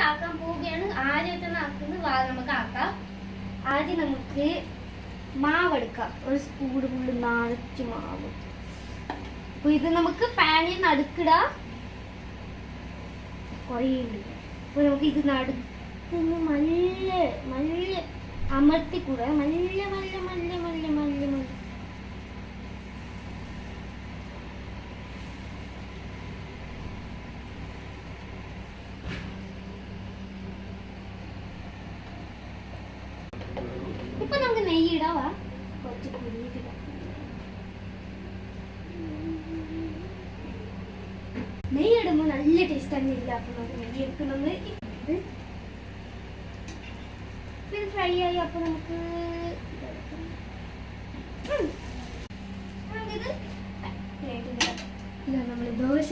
ആക്കാൻ പോവുകയാണ്. ആദ്യമായിട്ടാണ് ആക്കുന്നത്. നമുക്ക് ആക്കാം. ആദ്യം നമുക്ക് മാവ് എടുക്കാം. ഒരു സ്പൂൺ ഫുള്ള് നിറച്ച് മാവ്. അപ്പൊ ഇത് നമുക്ക് പാനിൽ നടുക്കിടാം. കുറേ ഉണ്ട്. അപ്പൊ നമുക്ക് ഇത് നടുക്കുന്ന നല്ല അമർത്തിക്കൂടാ. നല്ല ഇപ്പൊ നമുക്ക് നെയ്യ് ഇടാവാ. കുറച്ച് കുരുങ്ങിട്ടിടാം. നെയ്യ് ഇടുമ്പോ നല്ല ടേസ്റ്റ് തന്നെ ഇല്ല. അപ്പൊ നമുക്ക് നെയ്യ് എടുക്കുന്നത് ഫ്രൈ ആയി. അപ്പൊ നമുക്ക് ഇത് നമ്മള് ദോശ